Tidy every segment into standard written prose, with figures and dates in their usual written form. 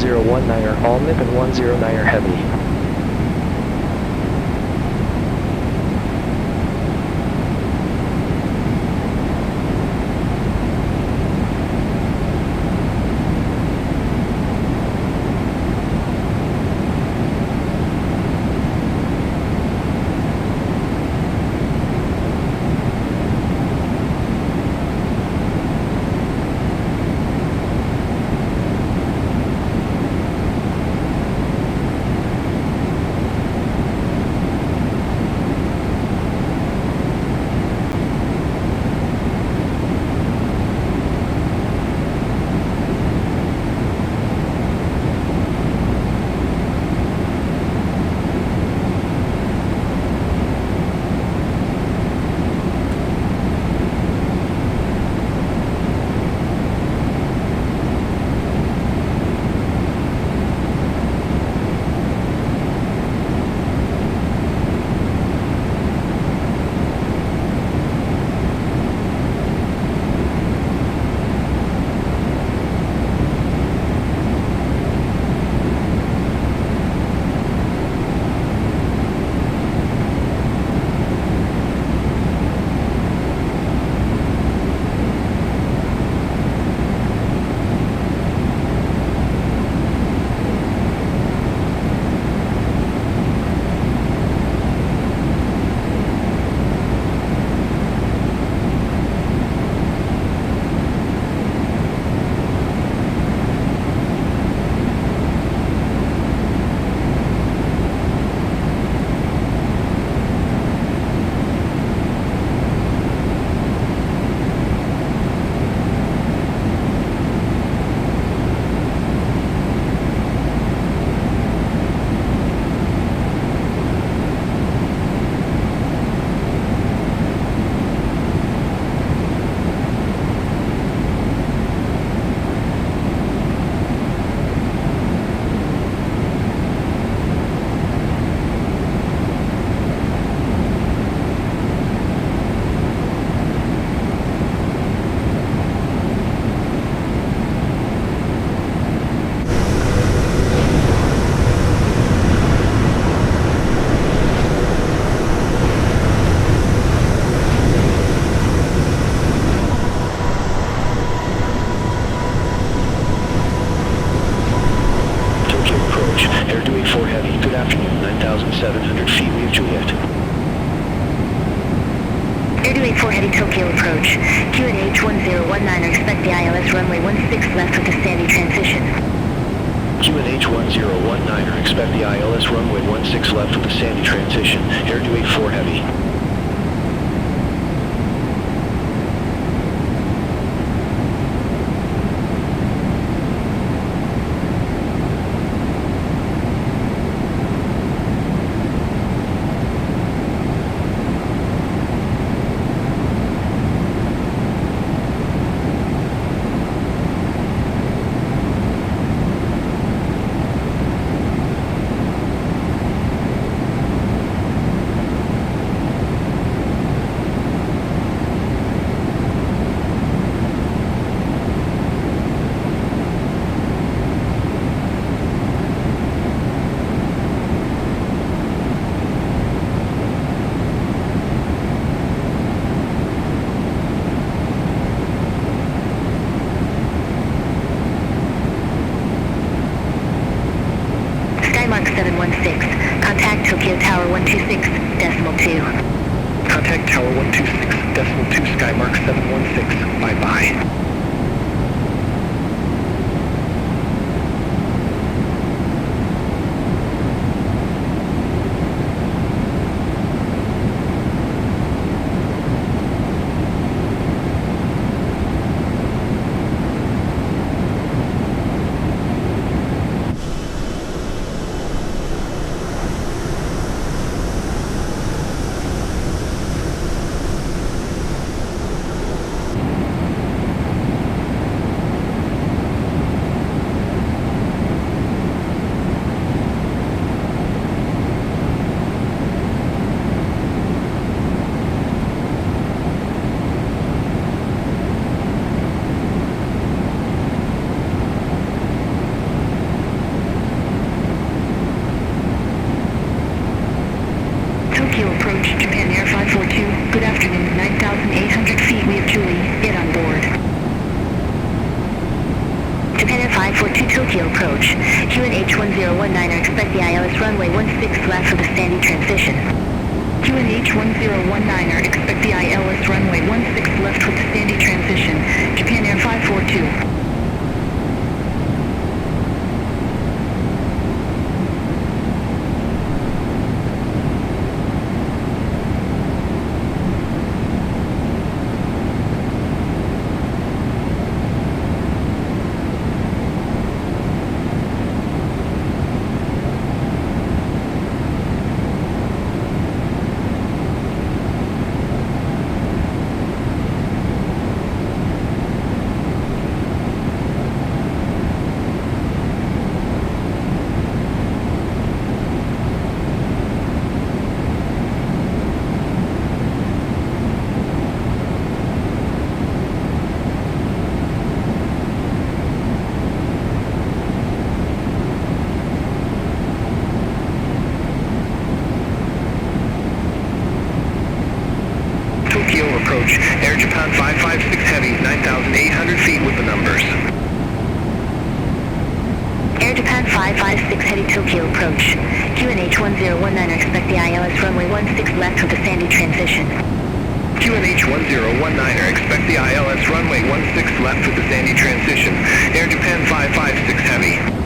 NH109er, all Nippon 109er heavy. Tokyo approach. QNH1019, expect the ILS runway 16 left with a standing transition. QNH1019, expect the ILS runway 16 left with a sandy transition. Air to 84 heavy. Skymark 716. Contact Tokyo Tower 126.2. Contact Tower 126.2, Skymark 716. Bye-bye. Tokyo approach, Japan Air 542. Good afternoon, 9,800 feet. We have Julie. Get on board. Japan Air 542 Tokyo approach. QNH 1019er, expect the ILS runway 16 left for the standing transition. QNH 1019er, expect the ILS runway 16 left with the standing transition. Japan Air 542. Tokyo approach. Air Japan 556 Heavy, 9,800 feet with the numbers. Air Japan 556 Heavy Tokyo approach. QNH 1019er, expect the ILS runway 16 left with the standing transition. QNH 1019er, expect the ILS runway 16 left with the sandy transition. Air Japan 556 Heavy.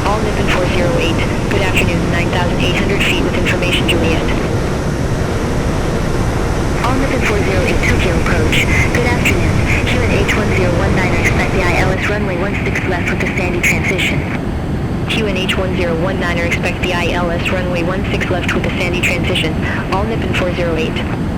All Nippon 408. Good afternoon, 9,800 feet with information Juliet. All Nippon 408 Tokyo approach. Good afternoon. QNH 1019er, expect the ILS runway 16 left with the standing transition. QNH 1019er, expect the ILS runway 16 left with the sandy transition. All Nippon 408.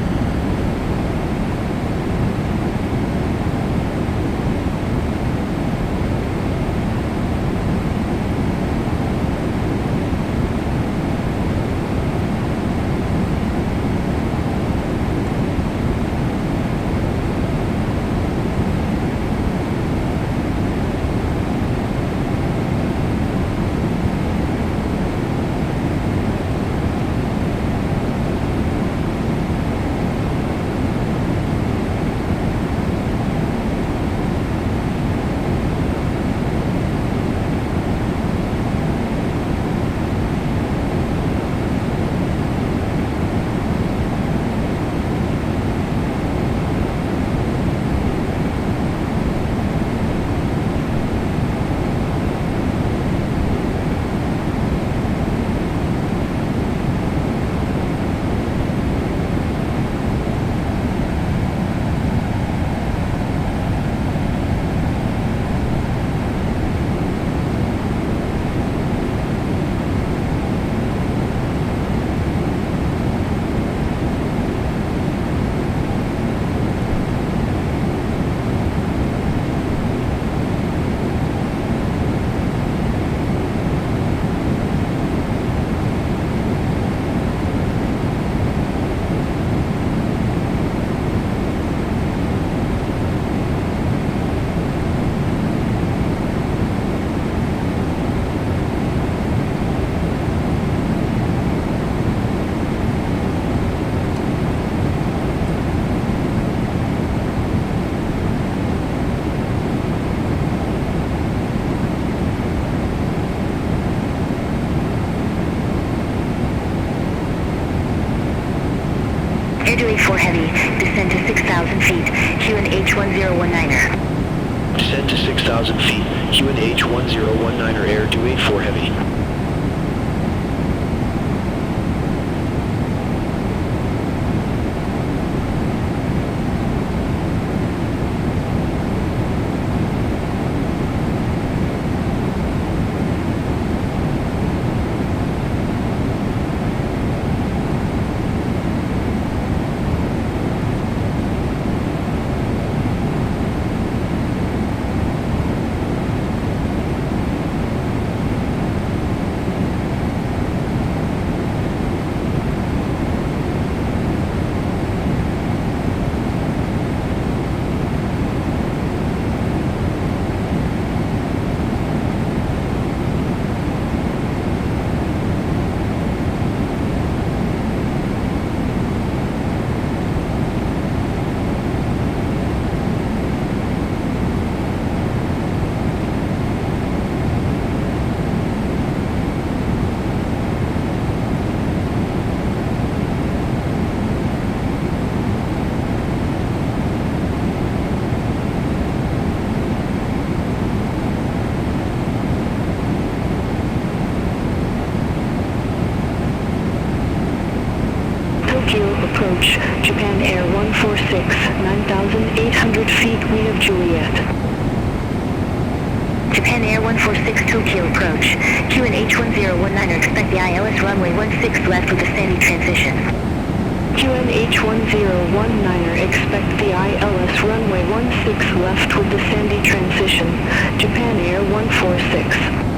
284 Heavy, descend to 6,000 feet, HN-1019er. Descend to 6,000 feet, HNH1019er Air 284 Heavy. Approach, Japan Air 146, 9,800 feet, wind of Juliet. Japan Air 146 Tokyo approach, QNH1019er, expect the ILS runway 16 left with a standing transition. QNH1019er, expect the ILS runway 16 left with the sandy transition, Japan Air 146.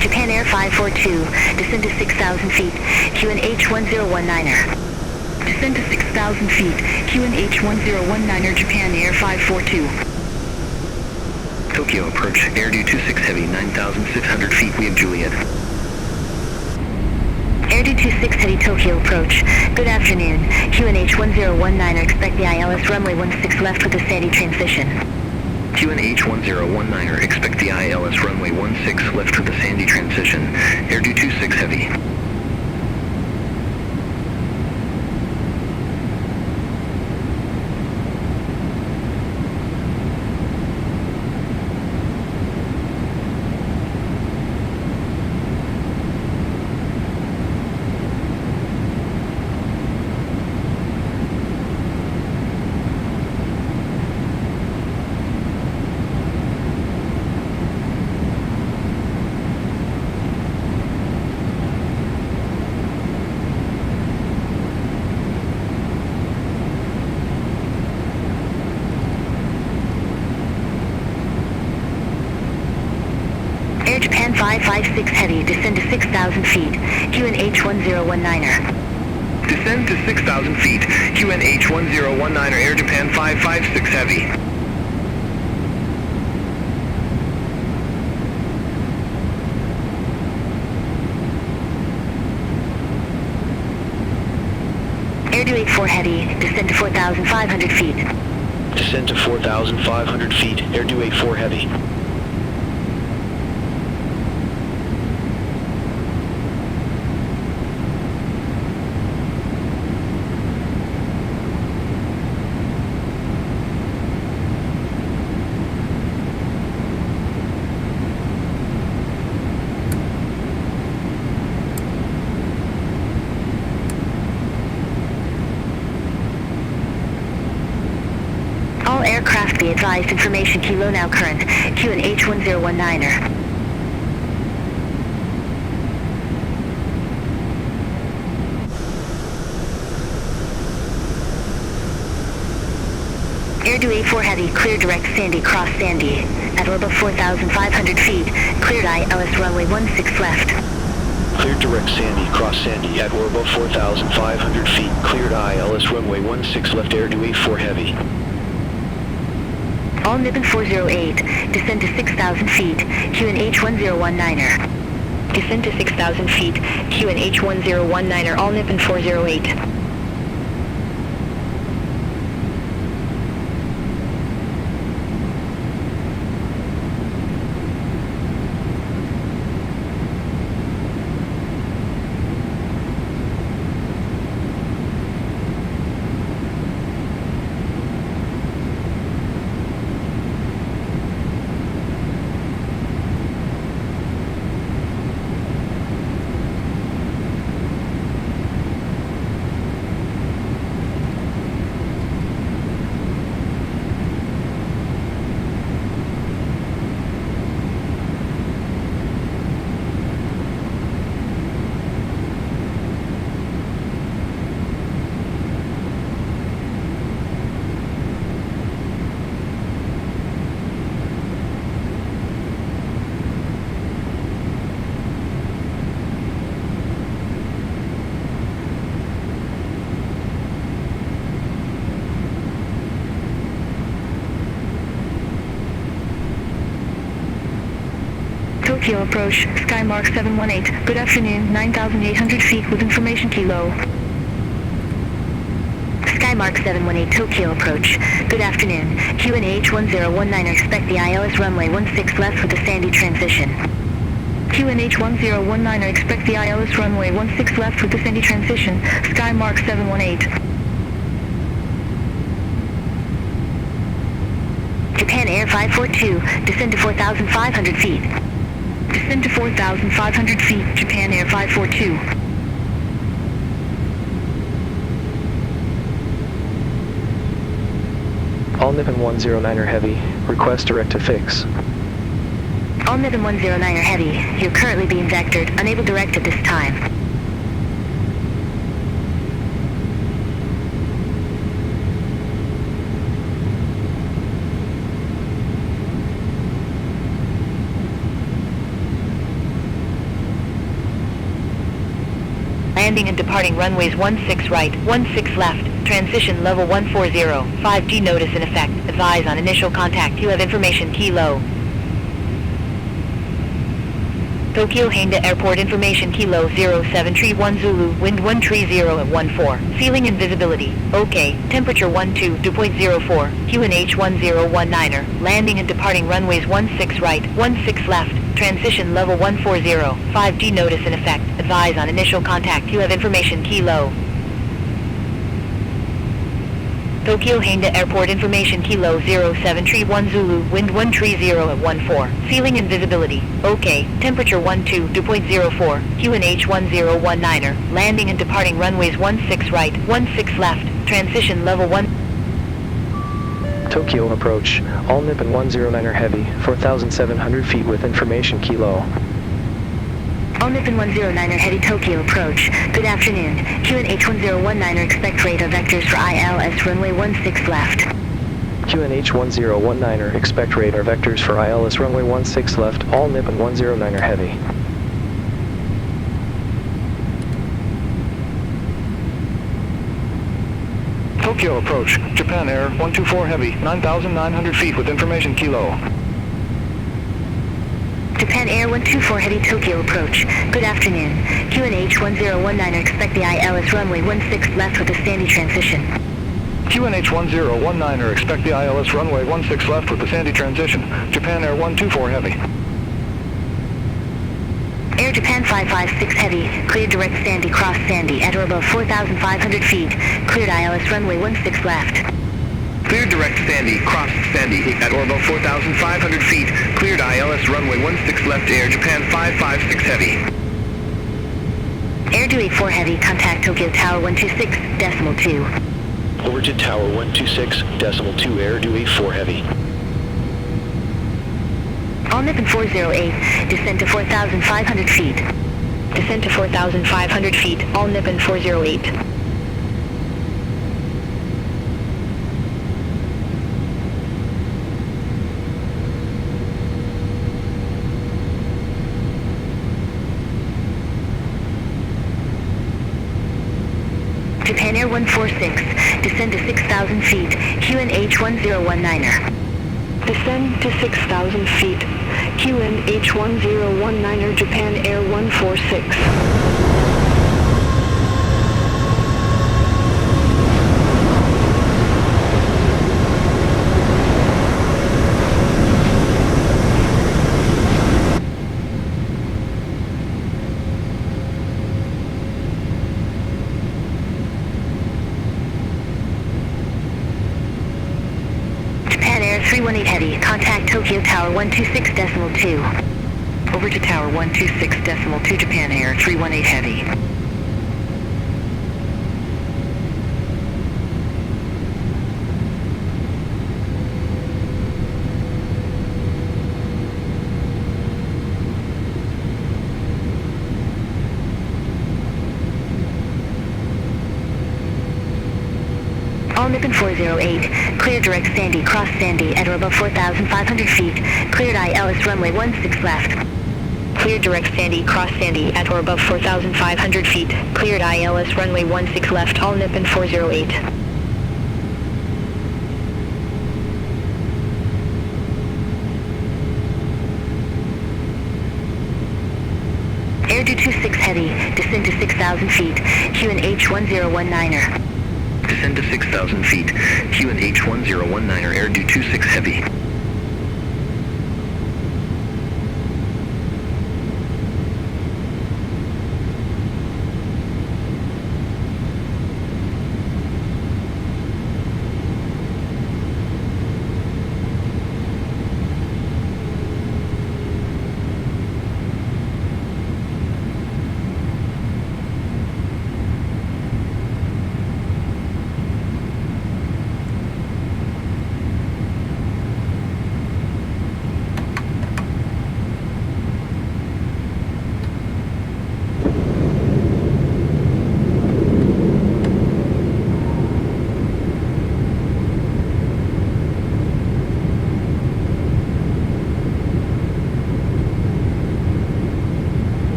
Japan Air 542, descend to 6,000 feet, QNH1019er. Descend to 6,000 feet, QNH1019er, Japan Air 542. Tokyo approach, Airdo 26 Heavy, 9,600 feet, we have Juliet. Airdo 26 Heavy, Tokyo approach. Good afternoon, QNH1019er, expect the ILS runway 16 left with a sandy transition. QNH1019er, expect the ILS runway 16 left with a sandy transition. Airdo 26 Heavy. Air Japan 556 Heavy, descend to 6,000 feet, QNH1019er. Descend to 6,000 feet, QNH1019er, Air Japan 556 Heavy. Air 284 Heavy, descend to 4,500 feet. Descend to 4,500 feet, Air 284 Heavy. All aircraft be advised information kilo now current, QNH1019er. Air to A4 Heavy, clear direct Sandy, cross Sandy. At or above 4,500 feet, cleared ILS runway 16 left. Cleared direct Sandy, cross Sandy, at or above 4,500 feet, cleared ILS runway 16 left, air to A4 Heavy. All Nippon 408, descend to 6,000 feet, QNH1019er. Descend to 6,000 feet, QNH1019er, all Nippon 408. Tokyo approach, Skymark 718. Good afternoon, 9,800 feet with information kilo. Skymark 718, Tokyo approach. Good afternoon, QNH1019er, expect the ILS runway 16 left with a Sandy transition. QNH1019er, expect the ILS runway 16 left with the Sandy transition. Skymark 718. Japan Air 542, descend to 4,500 feet. Descend to 4,500 feet, Japan Air 542. All Nippon 109er Heavy, request direct to fix. All Nippon 109er Heavy, you're currently being vectored, unable direct at this time. Landing and departing runways 16 right, 16 left, transition level 140, 5G notice in effect, advise on initial contact, you have information kilo. Tokyo Haneda Airport information kilo 0731 Zulu, wind 130 at 14, ceiling and visibility, okay, temperature 12.04, QNH1019er, landing and departing runways 16 right, 16 left, transition level 140, 5G notice in effect, advise on initial contact, you have information kilo. Tokyo Haneda Airport information kilo 0731 Zulu, wind 130 at 14, ceiling and visibility, okay, temperature 12.04, QNH1019er, landing and departing runways 16 right, 16 left, transition level 1. Tokyo approach, all Nippon 109er Heavy, 4,700 feet with information kilo. All Nippon 109er Heavy, Tokyo approach. Good afternoon. QNH1019er, expect radar vectors for ILS runway 16 left. QNH1019er, expect radar vectors for ILS runway 16 left, all Nippon 109er Heavy. Tokyo approach, Japan Air 124 Heavy, 9,900 feet with information kilo. Japan Air 124 Heavy, Tokyo approach. Good afternoon. QNH1019er, expect the ILS runway 16 left with a Sandy transition. QNH1019er, expect the ILS runway 16 left with the Sandy transition. Japan Air 124 Heavy. Air Japan 556 Heavy, cleared direct Sandy, cross Sandy, at or above 4,500 feet, cleared ILS runway 16 left. Cleared direct Sandy, cross Sandy, at or above 4,500 feet, cleared ILS runway 16 left, Air Japan 556 Heavy. Air 284 Heavy, contact Tokyo Tower 126.2. Over to Tower 126.2 Air to A4 Heavy. All Nippon 408, descend to 4,500 feet. Descend to 4,500 feet, all Nippon 408. Japan Air 146, descend to 6,000 feet, HNH1019er. Descend to 6,000 feet, HNH1019er, Japan Air 146. Japan Air 318 Heavy, contact Tokyo Tower 126.2. Over to Tower 126.2, Japan Air 318 Heavy. All Nippon 408, clear direct Sandy, cross Sandy at or above 4,500 feet, cleared ILS runway 16 left. Clear direct Sandy, cross Sandy at or above 4,500 feet, cleared ILS runway 16 left, all Nippon 408. Air 226 Heavy, descend to 6,000 feet, HNH1019er. Descend to 6,000 feet. HNH1019er, Air 226 Heavy.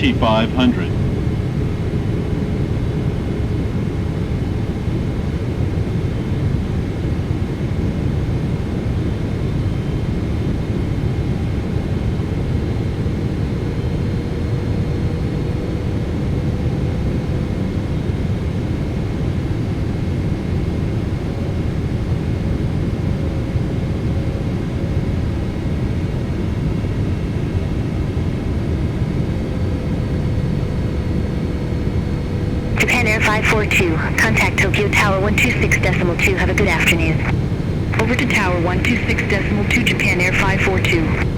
$2,500. Japan Air 542, contact Tokyo Tower 126.2, have a good afternoon. Over to Tower 126.2, Japan Air 542.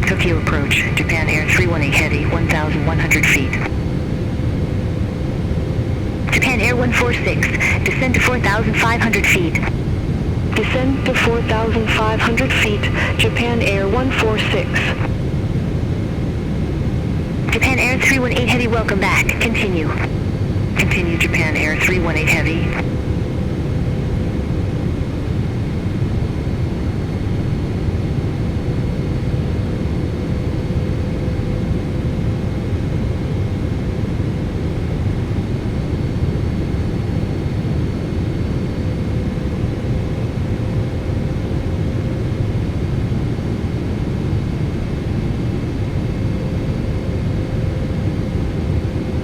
Tokyo approach, Japan Air 318 Heavy, 1,100 feet. Japan Air 146, descend to 4,500 feet. Descend to 4,500 feet, Japan Air 146. Japan Air 318 Heavy, welcome back. Continue. Continue, Japan Air 318 Heavy.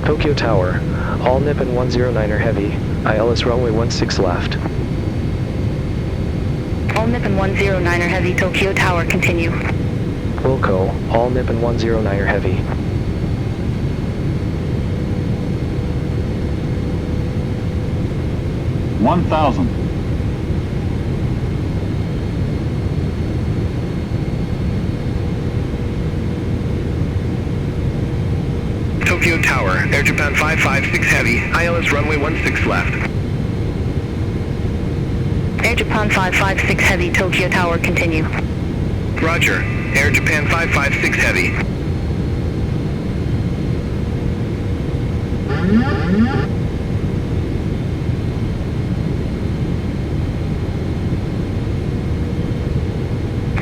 Tokyo Tower, all Nippon 109er Heavy, ILS runway 16 left. All Nippon 109er Heavy, Tokyo Tower, continue. Wilco, all Nippon 109er Heavy. $1,000. Tokyo Tower, Air Japan 556 Heavy, ILS runway 16 left. Air Japan 556 Heavy, Tokyo Tower, continue. Roger, Air Japan 556 Heavy.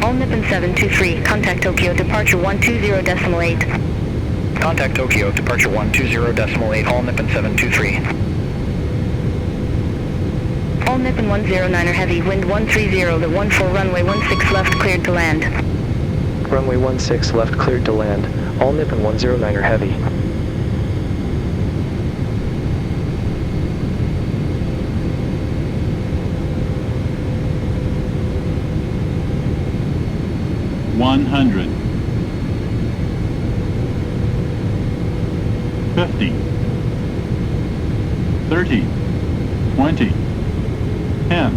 All Nippon 723, contact Tokyo, departure 120.8. Contact Tokyo, departure 120.8, all Nippon 723. All Nippon 109er Heavy, wind 130 to 14 runway 16 left, cleared to land. Runway 16 left, cleared to land, all Nippon 109er Heavy. $100. 50, 30, 20, 10.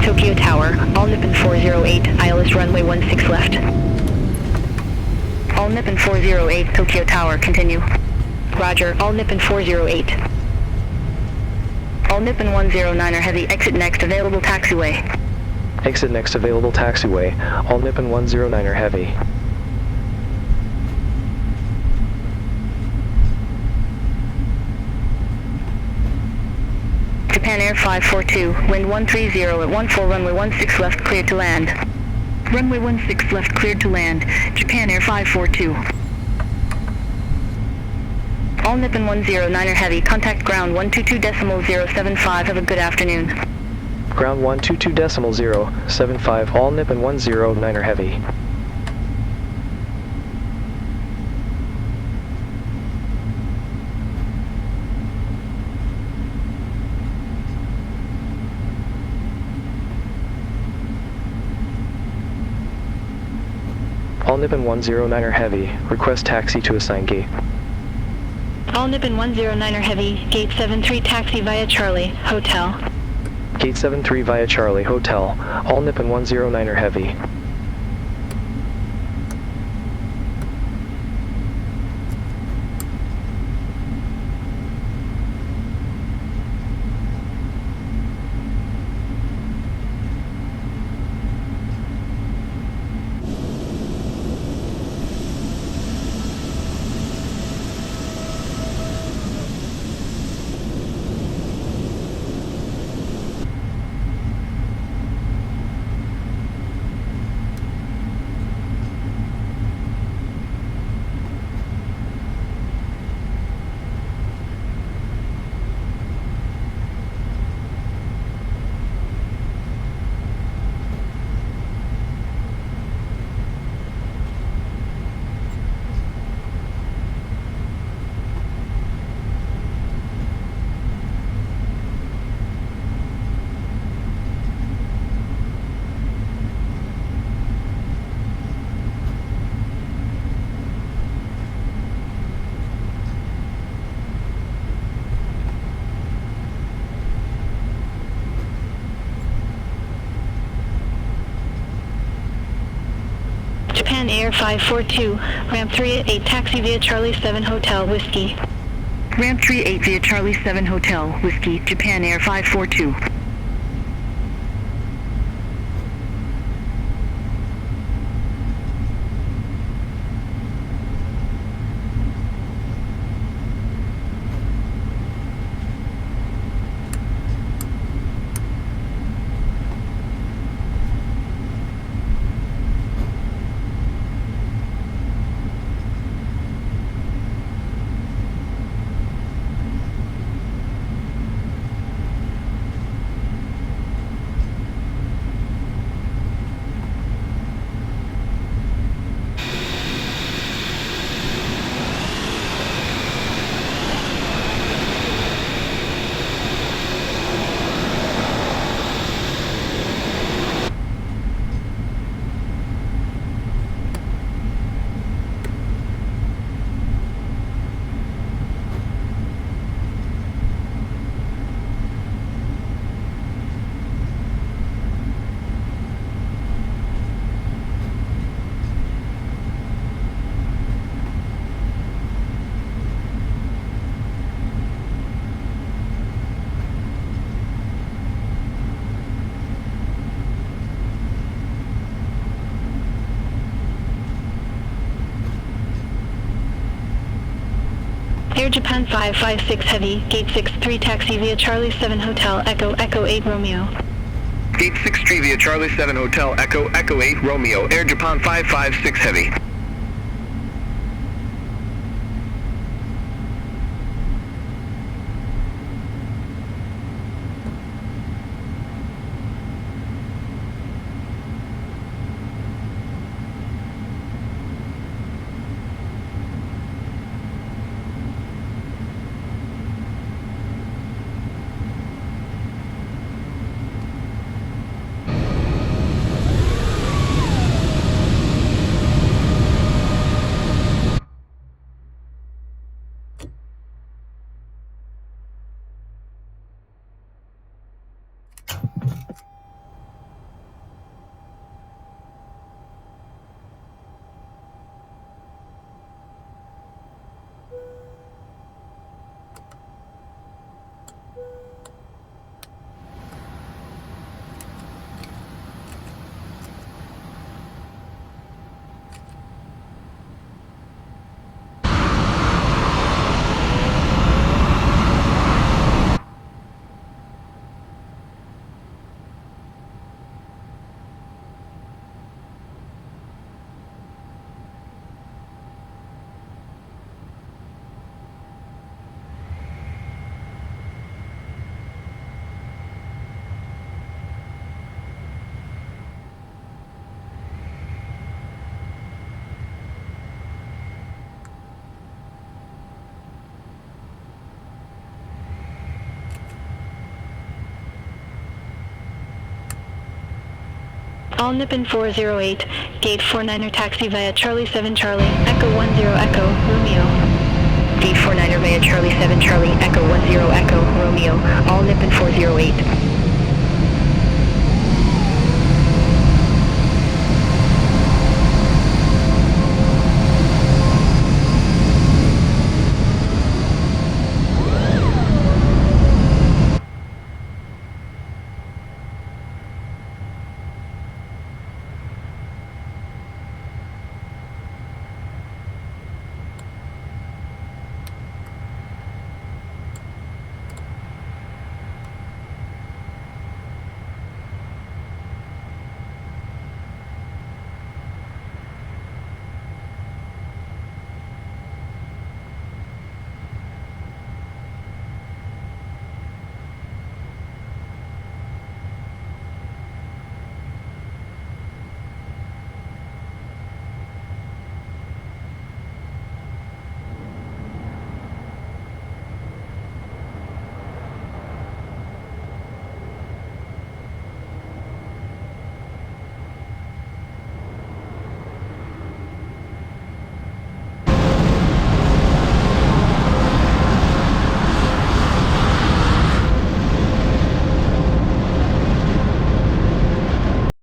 Tokyo Tower, all Nippon 408, ILS runway 16 left. All Nippon 408, Tokyo Tower, continue. Roger, all Nippon 408. All Nippon 109er Heavy, exit next available taxiway. Exit next available taxiway, all Nippon 109er Heavy. Japan Air 542, wind 130 at 14 runway 16 left, cleared to land. Runway 16 left, cleared to land. Japan Air 542. All Nippon 109er Heavy, contact ground 122.075, have a good afternoon. Ground 122.075, all Nippon 109er Heavy. All Nippon 109er Heavy, request taxi to assigned gate. All Nippon 109er Heavy, gate 73 taxi via Charlie, hotel. Gate 73 via Charlie, hotel, all Nippon 109er Heavy. Japan Air 542, ramp 38, taxi via Charlie 7 Hotel Whiskey. Ramp 38 via Charlie 7 Hotel Whiskey, Japan Air 542. Air Japan 556 Heavy, Gate 63 taxi via Charlie 7 Hotel Echo Echo 8 Romeo. Gate 63 via Charlie 7 Hotel Echo Echo 8 Romeo, Air Japan 556 Heavy. All Nippon 408, Gate 49er taxi via Charlie 7 Charlie, Echo 10 Echo, Romeo. Gate 49er via Charlie 7 Charlie, Echo 10 Echo, Romeo. All Nippon 408.